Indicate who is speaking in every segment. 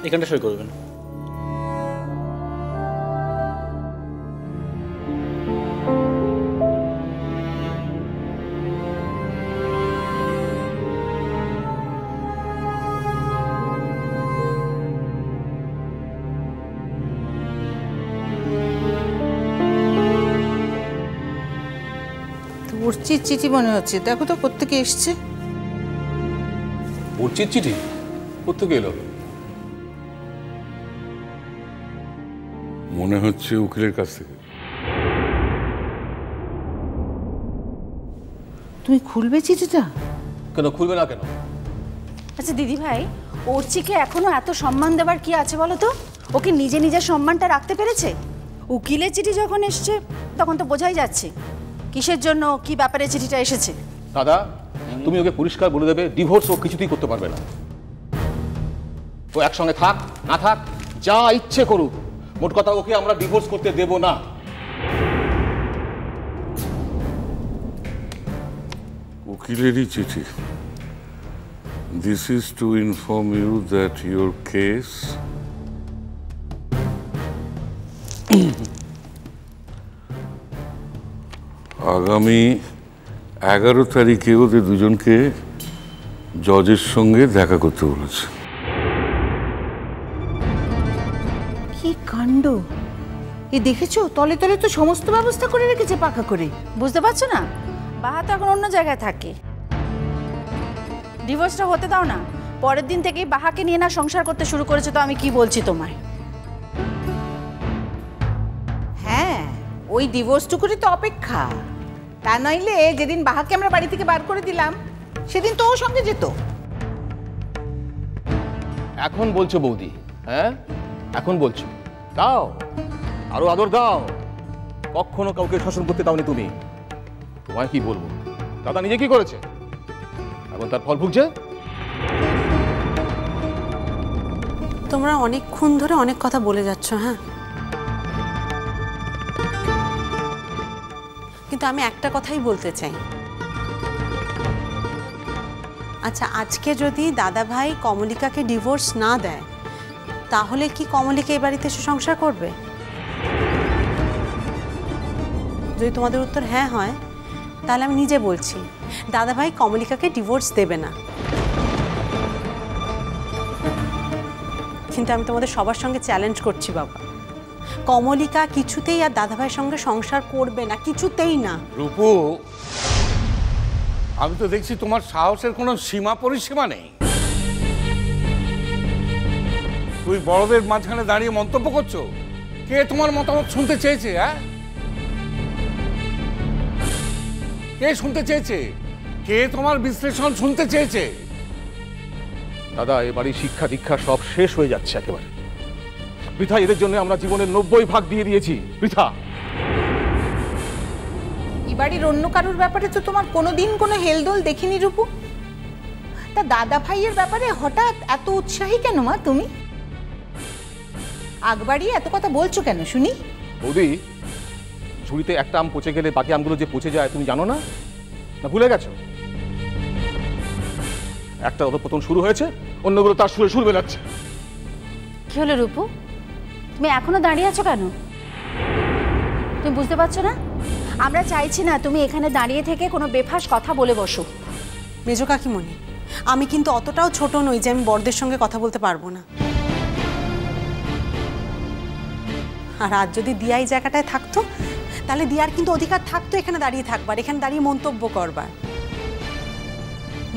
Speaker 1: এখানটা সই করবেন।
Speaker 2: উর্চির চিঠি মনে হচ্ছে, দেখো তো কোত্থেকে এসছে।
Speaker 3: উর্চির চিঠি কোত্থেকে এলো?
Speaker 4: মনে হচ্ছে উকিলের কাছ থেকে।
Speaker 2: তুমি খুলবে চিঠিটা?
Speaker 3: কেন খুলবে না কেন?
Speaker 5: আচ্ছা দিদি ভাই, অর্চিকে এখনো এত সম্মান দেবার কি আছে বলো তো? ওকে নিজে নিজের সম্মানটা রাখতে পেরেছে? উকিলের চিঠি যখন এসছে তখন তো বোঝাই যাচ্ছে কিসের জন্য, কি ব্যাপারে চিঠিটা এসেছে।
Speaker 3: দাদা, তুমি ওকে পরিষ্কার বলে দেবে ডিভোর্স ও কিছুতেই করতে পারবে না। ও একসঙ্গে থাক না থাক, যা ইচ্ছে করুক, মোট কথা ওকে আমরা ডিভোর্স করতে দেব না।
Speaker 4: উকিলেরই চিঠি। This is to inform you that your case আগামী 11 তারিখে ওদের দুজনকে জজের সঙ্গে দেখা করতে বলেছে।
Speaker 2: কি কাণ্ড! এ দেখেছো, তলে তলে তো সমস্ত ব্যবস্থা করে রেখেছে পাকা করে।
Speaker 5: বুঝতে পারছো না? বাহা তো এখন অন্য জায়গায় থাকে। ডিভোর্সটা হতে দাও না, পরের দিন থেকেই বাহাকে নিয়ে না সংসার করতে শুরু করেছে। তো আমি কি বলছি তোমায়?
Speaker 2: হ্যাঁ, ওই ডিভোর্সটুকুরই তো অপেক্ষা। তা নইলে যেদিন বাহাকে আমরা বাড়ি থেকে বার করে দিলাম সেদিন তো ওর সঙ্গে যেত।
Speaker 3: এখন বলছো বৌদি? হ্যাঁ, এখন বলছো? দাও, আরো আদর দাও। কখনো কাউকে শাসন করতে দাওনি তুমি। তোমায় কি বলবো, দাদা নিজে কি করেছে, এখন তার ফল ভুগছে।
Speaker 6: তোমরা অনেকক্ষণ ধরে অনেক কথা বলে যাচ্ছ, হ্যাঁ, কিন্তু আমি একটা কথাই বলতে চাই। আচ্ছা, আজকে যদি দাদা ভাই কমলিকাকে ডিভোর্স না দেয়, তাহলে কি কমলিকা এই বাড়িতে এসে সংসার করবে? যদি তোমাদের উত্তর হ্যাঁ হয়, তাহলে আমি নিজে বলছি দাদা ভাই কমলিকাকে ডিভোর্স দেবে না। কিন্তু আমি তোমাদের সবার সঙ্গে চ্যালেঞ্জ করছি বাবা, কমলিকা কিছুতেই আর দাদা ভাইয়ের সঙ্গে সংসার করবে না, কিছুতেই না।
Speaker 4: রূপু, আমি তো দেখছি তোমার সাহসের কোনো সীমা পরিসীমা নেই। তুই বড়দের মাঝখানে দাঁড়িয়ে মন্তব্য করছো। কে তোমার মতামত শুনতে চেয়েছে? হ্যাঁ, কে শুনতে চেয়েছে? কে তোমার বিশ্লেষণ শুনতে চেয়েছে?
Speaker 3: দাদা, এবারই শিক্ষা দীক্ষা সব শেষ হয়ে যাচ্ছে একেবারে। বৃথা এদের জন্য আমরা জীবনের 90% দিয়ে দিয়েছি, বৃথা।
Speaker 2: এই বাড়ির অন্য কারোর ব্যাপারে তো তোমার কোনোদিন কোনো হেলদোল দেখিনি রূপু। তা দাদা ভাইয়ের ব্যাপারে হঠাৎ এত উৎসাহী কেন মা তুমি? আগবাড়িয়ে এত কথা বলছো কেন শুনি?
Speaker 3: বৌদি, ঝুড়িতে একটা আম পচে গেলে বাকি আমগুলো যে পচে যায় তুমি জানো না? না ভুলে গেছো? একটা অধঃপতন শুরু হয়েছে, অন্যগুলো তার সুরে সুর মেলাচ্ছে।
Speaker 5: কি হলো রূপু, তুমি এখনো দাঁড়িয়ে আছো কেন? তুমি বুঝতে পারছো না? আমরা চাইছি না তুমি এখানে দাঁড়িয়ে থেকে কোনো বেফাস কথা বলে বসো।
Speaker 6: মেজো কাকিমণি, আমি কিন্তু অতটাও ছোট নই যে আমি বড়দের সঙ্গে কথা বলতে পারবো না। আর আজ যদি দিয়া এই জায়গাটায় থাকতো, তাহলে দিয়ার কিন্তু অধিকার থাকতো এখানে দাঁড়িয়ে থাকবার, এখানে দাঁড়িয়ে মন্তব্য করবার।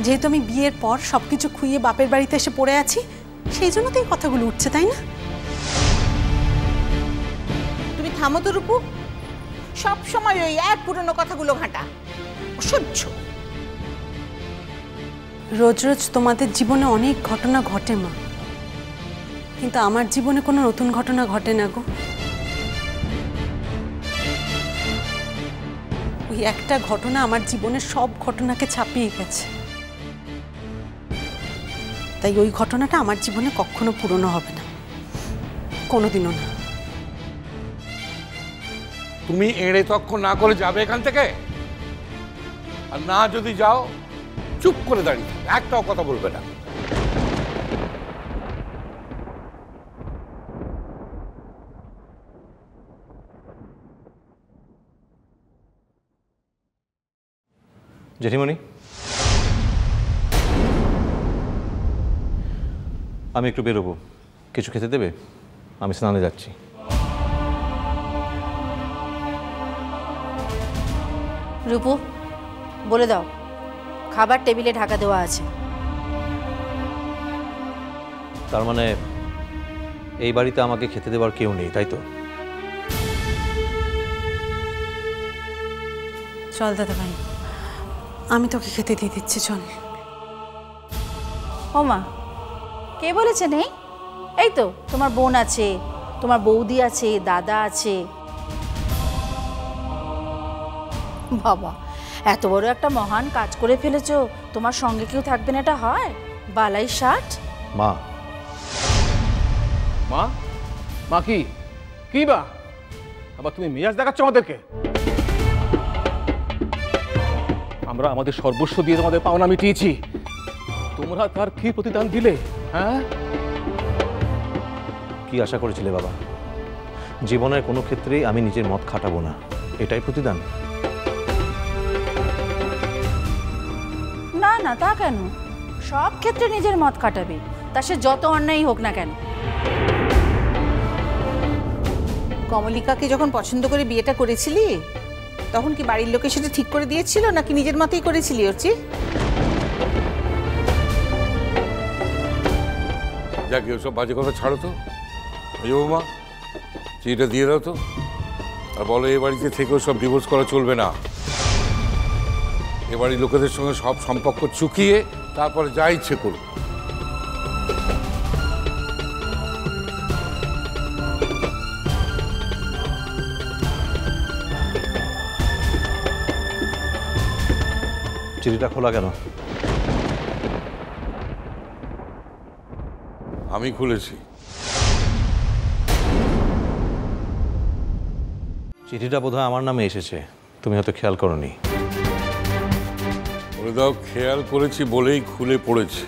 Speaker 6: যেহেতু আমি বিয়ের পর সবকিছু খুইয়ে বাপের বাড়িতে এসে পড়ে আছি, সেই জন্য তো এই কথাগুলো উঠছে, তাই না?
Speaker 2: তুমি থামো তো রূপু, সব সময় ওই এক পুরনো কথাগুলো ঘাঁটা, অসহ্য।
Speaker 6: রোজ রোজ তোমাদের জীবনে অনেক ঘটনা ঘটে মা, কিন্তু আমার জীবনে কোনো নতুন ঘটনা ঘটে না গো। ওই একটা ঘটনা আমার জীবনের সব ঘটনাকে ছাপিয়ে গেছে, তাই ওই ঘটনাটা আমার জীবনে কখনো পুরনো হবে না, কোনোদিনও না।
Speaker 4: তুমি এড়ে তক্ক না করে যাবে এখান থেকে, আর না যদি যাও চুপ করে দাঁড়িয়ে একটাও কথা বলবে না।
Speaker 1: জেঠিমণি, আমি একটু বেরোবো, কিছু খেতে দেবে? আমি স্নানে যাচ্ছি।
Speaker 5: রূপু, বলে দাও খাবার টেবিলে ঢাকা দেওয়া আছে।
Speaker 1: তার মানে এই বাড়িতে আমাকে খেতে দেওয়ার কেউ নেই, তাই তো?
Speaker 6: চল দাদা ভাই, আমি তোকে খেতে দিয়ে দিচ্ছি, চল।
Speaker 5: ও মা, কে বলেছে নেই? এই তো তোমার বোন আছে, তোমার বৌদি আছে, দাদা আছে। বাবা, এত বড় একটা মহান কাজ করে ফেলেছো, তোমার সঙ্গে কেউ থাকবে না, এটা হয়? বালাই ষাট।
Speaker 1: মা,
Speaker 3: মা, মা কি কি বা আবার তুমি মেজাজ দেখাচ্ছ আমাদেরকে? আমরা আমাদের সর্বস্ব দিয়ে তোমাদের পাওনা মিটিয়েছি, তোমরা তার কি প্রতিদান দিলে? হ্যাঁ,
Speaker 1: কি আশা করেছিলে বাবা? জীবনের কোনো ক্ষেত্রেই আমি নিজের মত খাটাবো না, এটাই প্রতিদান?
Speaker 5: না না, তা কেন? সব ক্ষেত্রে নিজের মত কাটাবে, তা সে যত অন্যায় হোক না কেন।
Speaker 2: কমলিকাকে যখন পছন্দ করে বিয়েটা করেছিলি, তখন কি বাড়ির লোকে সেটা ঠিক করে দিয়েছিল, নাকি নিজের মতেই করেছিলি অর্চি?
Speaker 4: যাক, ওসব বাজে কথা ছাড়ো তো। এই বৌমা, চিঠিটা দিয়ে দাও তো, আর বলো এ বাড়িতে থেকেও সব ডিভোর্স করা চলবে না। এ বাড়ির লোকেদের সঙ্গে সব সম্পর্ক চুকিয়ে তারপরে যা ইচ্ছে করুক।
Speaker 1: চিঠিটা খোলা কেন?
Speaker 4: আমি খুলেছি।
Speaker 1: চিঠিটা বোধহয় আমার নামে এসেছে, তুমি হয়তো খেয়াল করোনি।
Speaker 4: বলে দাও, খেয়াল করেছি বলেই খুলে পড়েছি।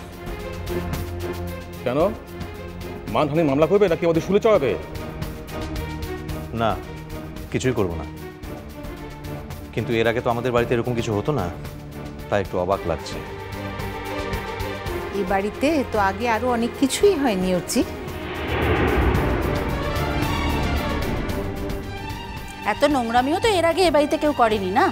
Speaker 3: কেন? মানহানি মামলা করবে নাকি আমাদের শুলে চড়াবে?
Speaker 1: না, কিছুই করব না। কিন্তু এর আগে তো আমাদের বাড়িতে এরকম কিছু হতো না, তাই একটু অবাক লাগছে।
Speaker 2: এই বাড়িতে তো আগে আরো অনেক কিছুই হয়নি অর্চি।
Speaker 5: এত নোংরামিও তো এর আগে এ বাড়িতে কেউ করেনি না।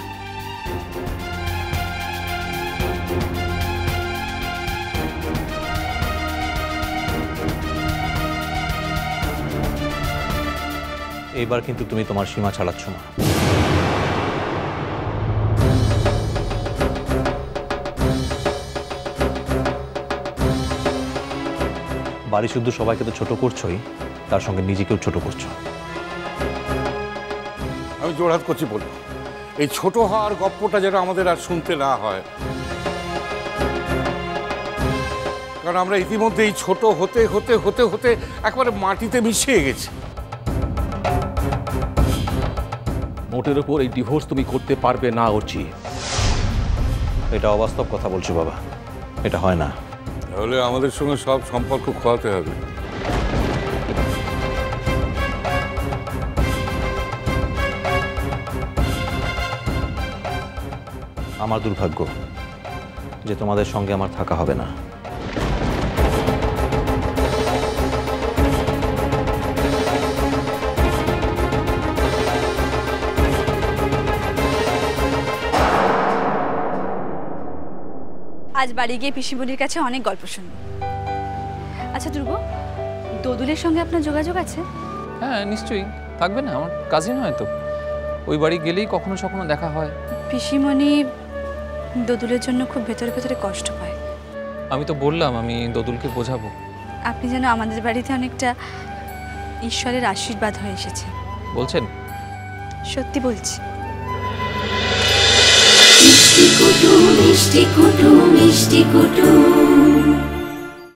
Speaker 1: এইবার কিন্তু তুমি তোমার সীমা ছাড়াচ্ছ না। বাড়ি শুদ্ধ সবাইকে তো ছোট করছোই, তার সঙ্গে নিজেকেও ছোট করছো।
Speaker 4: আমি জোড়হাত করছি বলবো, এই ছোট হওয়ার গপ্পটা যেন আমাদের আর শুনতে না হয়, কারণ আমরা ইতিমধ্যে এই ছোট হতে হতে হতে হতে একবারে মাটিতে মিশিয়ে গেছি।
Speaker 3: মোটের উপর এই ডিভোর্স তুমি করতে পারবে না অর্চি।
Speaker 1: এটা অবাস্তব কথা বলছো বাবা, এটা হয় না।
Speaker 4: তাহলে আমাদের সঙ্গে সব সম্পর্ক খোয়াতে হবে।
Speaker 1: আমার দুর্ভাগ্য যে তোমাদের সঙ্গে আমার থাকা হবে না।
Speaker 7: আজ বাড়ি গিয়ে পিসিমণির কাছে অনেক গল্প শুনব। আচ্ছা ধ্রুব, দোদুলের সঙ্গে আপনার যোগাযোগ আছে?
Speaker 8: হ্যাঁ নিশ্চয়ই, থাকবে না? আমার কাজিন হয়তো, ওই বাড়ি গেলেই কখনো কখনো দেখা হয়।
Speaker 7: পিসিমণি দোদুলের জন্য খুব ভেতরে ভেতরে কষ্ট পায়।
Speaker 8: আমি তো বললাম আমি দোদুলকে বোঝাবো।
Speaker 7: আপনি যেন আমাদের বাড়িতে অনেকটা ঈশ্বরের আশীর্বাদ হয়ে এসেছে।
Speaker 8: বলছেন?
Speaker 7: সত্যি বলছি।
Speaker 9: মিষ্টি কুটু মিষ্টি কুটু মিষ্টি কুটু।